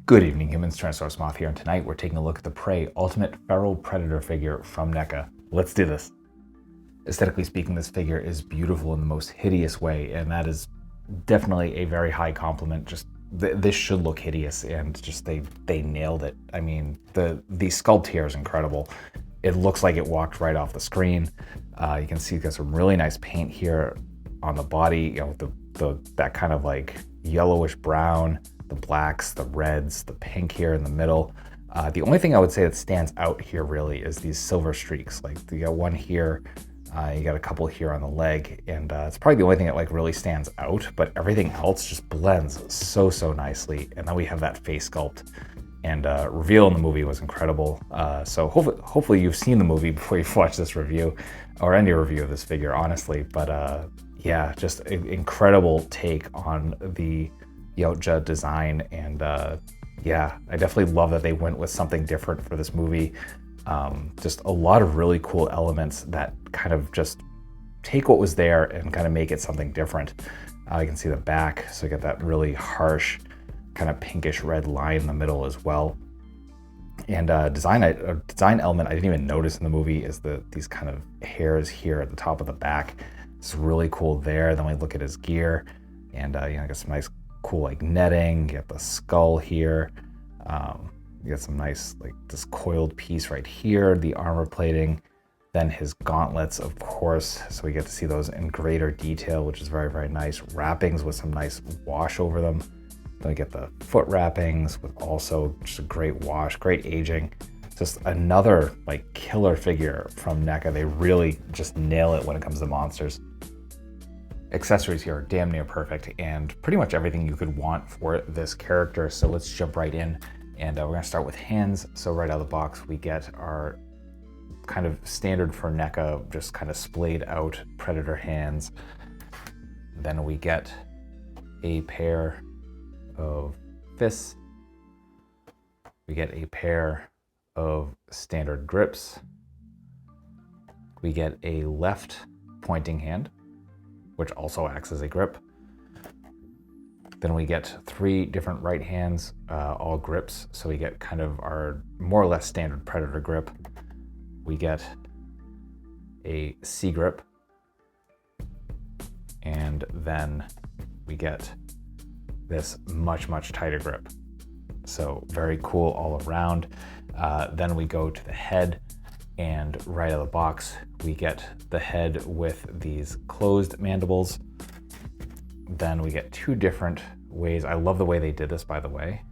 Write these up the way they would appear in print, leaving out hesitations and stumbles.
Good evening, humans. Tyrannosaurusmoth here, and tonight we're taking a look at the Prey Ultimate Feral Predator figure from NECA. Let's do this. Aesthetically speaking, this figure is beautiful in the most hideous way, and that is definitely a very high compliment. Just this should look hideous, and just they nailed it. I mean, the sculpt here is incredible. It looks like it walked right off the screen. You can see it's got some really nice paint here on the body. You know, that kind of like yellowish brown, the blacks, the reds, the pink here in the middle. The only thing I would say that stands out here really is these silver streaks. Like you got one here, you got a couple here on the leg, and it's probably the only thing that like really stands out, but everything else just blends so nicely. And then we have that face sculpt, and reveal in the movie was incredible. So hopefully you've seen the movie before you've watched this review, or any review of this figure, honestly. But yeah, just an incredible take on the Yautja design, and yeah, I definitely love that they went with something different for this movie. Just a lot of really cool elements that kind of just take what was there and kind of make it something different. You can see the back, so you get that really harsh kind of pinkish red line in the middle as well. And design element I didn't even notice in the movie is these kind of hairs here at the top of the back. It's really cool there. Then we look at his gear, and you know, got some nice cool like netting. You got the skull here. You got some nice like this coiled piece right here, the armor plating, then his gauntlets, of course, so we get to see those in greater detail, which is very nice. Wrappings with some nice wash over them. Then we get the foot wrappings with also just a great wash, great aging. Just another like killer figure from NECA. They really just nail it when it comes to monsters. Accessories here are damn near perfect, and pretty much everything you could want for this character. So let's jump right in, and we're gonna start with hands. So right out of the box, we get our kind of standard for NECA, just kind of splayed out predator hands. Then we get a pair of fists. We get a pair of standard grips. We get a left pointing hand, which also acts as a grip. Then we get 3 different right hands, all grips. So we get kind of our more or less standard predator grip. We get a C grip, and then we get this much tighter grip. So very cool all around. Then we go to the head, and right out of the box, we get the head with these closed mandibles. Then we get 2 different ways. I love the way they did this, by the way.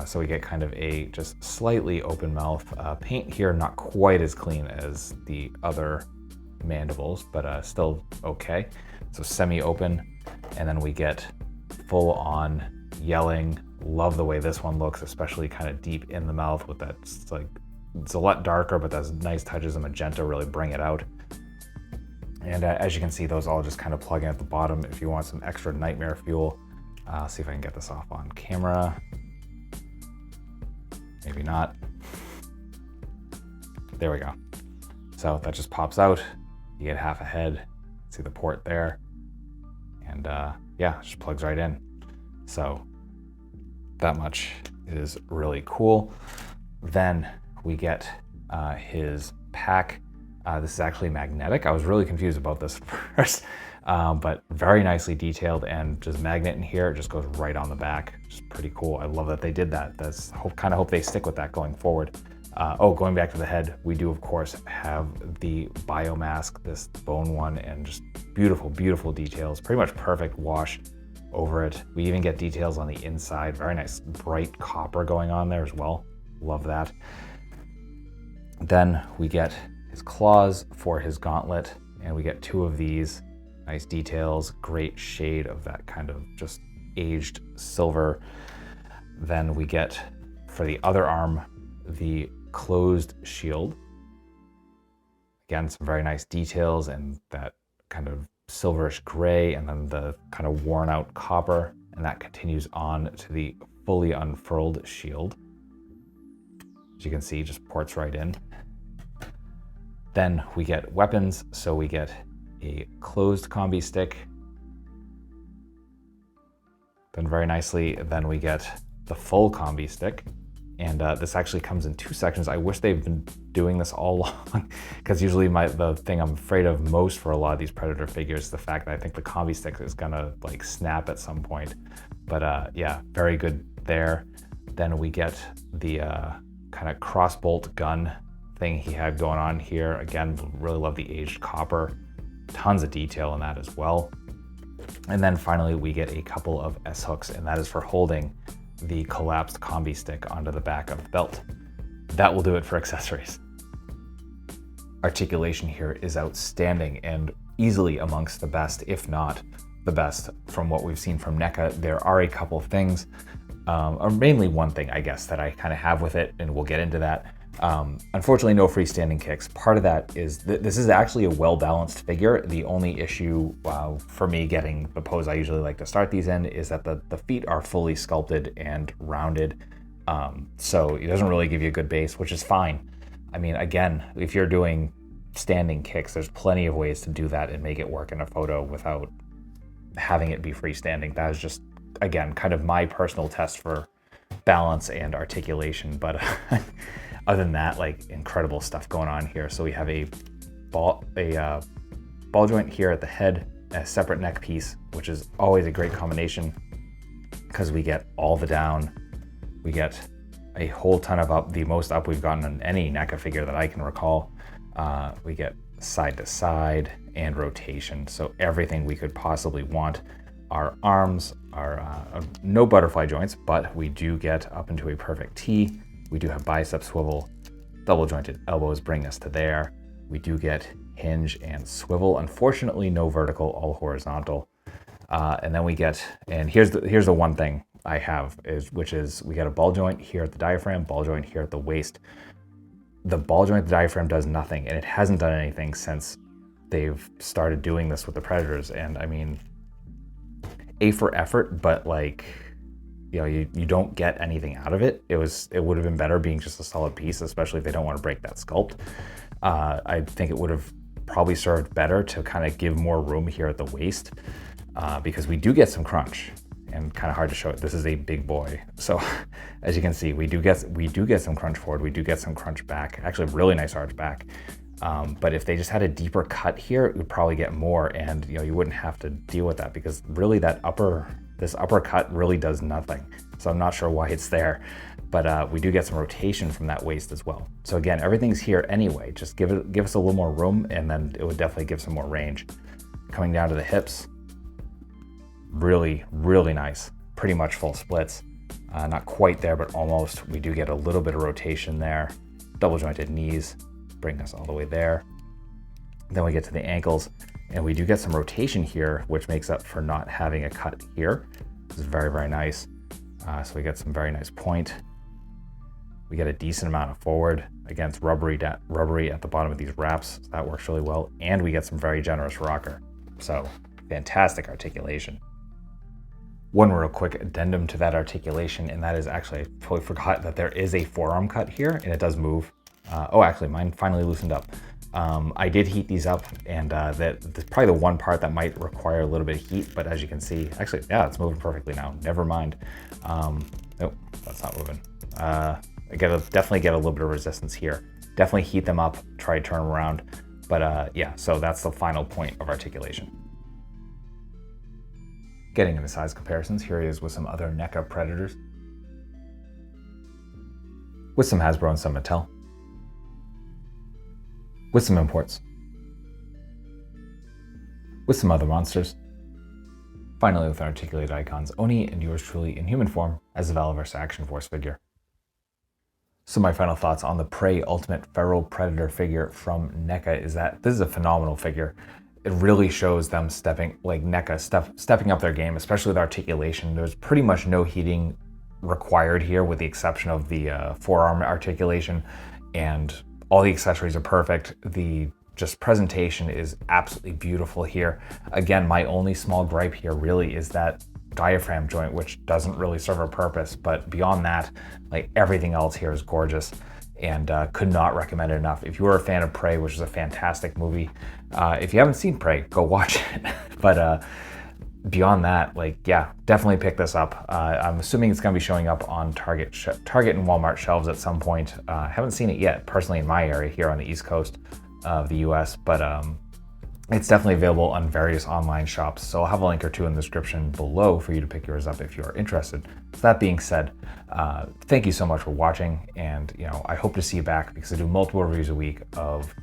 So we get kind of a just slightly open mouth. Paint here not quite as clean as the other mandibles, but still okay. So semi-open, and then we get full on yelling. Love the way this one looks, especially kind of deep in the mouth with that, like, it's a lot darker, but those nice touches of magenta really bring it out. And as you can see, those all just kind of plug in at the bottom if you want some extra nightmare fuel. See if I can get this off on camera. Maybe not. There we go. So that just pops out. You get half a head. See the port there. And yeah, it just plugs right in. So that much is really cool. Then we get his pack. This is actually magnetic. I was really confused about this at first, but very nicely detailed, and just magnet in here, it just goes right on the back. Just pretty cool. I love that they did that. That's kind of hope they stick with that going forward. Oh, going back to the head, we do of course have the biomask, this bone one, and just beautiful details. Pretty much perfect wash over it. We even get details on the inside. Very nice bright copper going on there as well. Love that. Then we get his claws for his gauntlet, and we get 2 of these. Nice details, great shade of that kind of just aged silver. Then we get, for the other arm, the closed shield. Again, some very nice details and that kind of silverish gray, and then the kind of worn out copper, and that continues on to the fully unfurled shield. As you can see, just ports right in. Then we get weapons, so we get a closed combi stick. Then very nicely, then we get the full combi stick. And this actually comes in 2 sections. I wish they've been doing this all along, because usually the thing I'm afraid of most for a lot of these Predator figures is the fact that I think the combi stick is gonna like snap at some point. But yeah, very good there. Then we get the kind of crossbolt gun thing he had going on here. Again, really love the aged copper. Tons of detail in that as well. And then finally we get a couple of S-hooks, and that is for holding the collapsed combi stick onto the back of the belt. That will do it for accessories. Articulation here is outstanding and easily amongst the best, if not the best, from what we've seen from NECA. There are a couple of things, or mainly one thing, I guess, that I kind of have with it, and we'll get into that. Unfortunately, no freestanding kicks. Part of that is this is actually a well-balanced figure. The only issue for me getting the pose I usually like to start these in is that the feet are fully sculpted and rounded. So it doesn't really give you a good base, which is fine. I mean, again, if you're doing standing kicks, there's plenty of ways to do that and make it work in a photo without having it be freestanding. That is just, again, kind of my personal test for balance and articulation. But other than that, like, incredible stuff going on here. So we have a ball joint here at the head, a separate neck piece, which is always a great combination because we get all the down. We get a whole ton of up, the most up we've gotten on any NECA figure that I can recall. We get side to side and rotation. So everything we could possibly want. Our arms are no butterfly joints, but we do get up into a perfect T. We do have bicep swivel, double jointed elbows bring us to there. We do get hinge and swivel. Unfortunately, no vertical, all horizontal. And then we get, and here's the one thing I have, which is we get a ball joint here at the diaphragm, ball joint here at the waist. The ball joint at the diaphragm does nothing, and it hasn't done anything since they've started doing this with the Predators. And I mean, A for effort, but like, you know, you don't get anything out of it. It would have been better being just a solid piece, especially if they don't want to break that sculpt. I think it would have probably served better to kind of give more room here at the waist, because we do get some crunch, and kind of hard to show it. This is a big boy. So as you can see, we do get some crunch forward. We do get some crunch back, actually really nice arch back. But if they just had a deeper cut here, it would probably get more, and you know, you wouldn't have to deal with that, because really this upper cut really does nothing. So I'm not sure why it's there, but we do get some rotation from that waist as well. So again, everything's here anyway. Just give us a little more room, and then it would definitely give some more range. Coming down to the hips, really, really nice. Pretty much full splits. Not quite there, but almost. We do get a little bit of rotation there. Double jointed knees bring us all the way there. Then we get to the ankles, and we do get some rotation here, which makes up for not having a cut here. This is very, very nice. So we get some very nice point. We get a decent amount of forward. Again, it's rubbery at the bottom of these wraps. So that works really well. And we get some very generous rocker. So fantastic articulation. One real quick addendum to that articulation, and that is actually, I totally forgot that there is a forearm cut here, and it does move. Oh, actually, mine finally loosened up. I did heat these up, and that's probably the one part that might require a little bit of heat, but as you can see, actually, yeah, it's moving perfectly now. Never mind. Nope, that's not moving. I definitely get a little bit of resistance here. Definitely heat them up, try to turn them around. But yeah, so that's the final point of articulation. Getting into size comparisons, here he is with some other NECA Predators. With some Hasbro and some Mattel. With some imports. With some other monsters. Finally, with articulated icons, Oni and yours truly in human form as the Valaverse Action Force figure. So my final thoughts on the Prey Ultimate Feral Predator figure from NECA is that this is a phenomenal figure. It really shows them stepping up their game, especially with articulation. There's pretty much no heating required here, with the exception of the forearm articulation, and all the accessories are perfect. The just presentation is absolutely beautiful here. Again, my only small gripe here really is that diaphragm joint, which doesn't really serve a purpose, but beyond that, like, everything else here is gorgeous, and could not recommend it enough. If you were a fan of Prey, which is a fantastic movie, if you haven't seen Prey, go watch it. But beyond that, like, yeah, definitely pick this up. I'm assuming it's going to be showing up on Target and Walmart shelves at some point. I haven't seen it yet personally in my area here on the East Coast of the US, but it's definitely available on various online shops. So I'll have a link or two in the description below for you to pick yours up if you're interested. So that being said, thank you so much for watching, and I hope to see you back, because I do multiple reviews a week of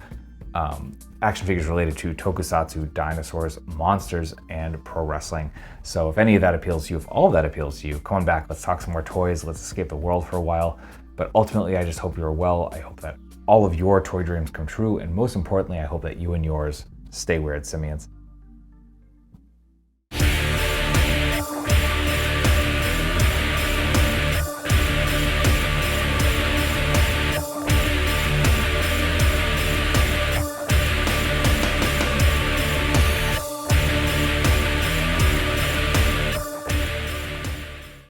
action figures related to tokusatsu, dinosaurs, monsters, and pro wrestling. So if any of that appeals to you, if all of that appeals to you, come on back, let's talk some more toys, let's escape the world for a while. But ultimately, I just hope you're well. I hope that all of your toy dreams come true, and most importantly, I hope that you and yours stay weird, simians.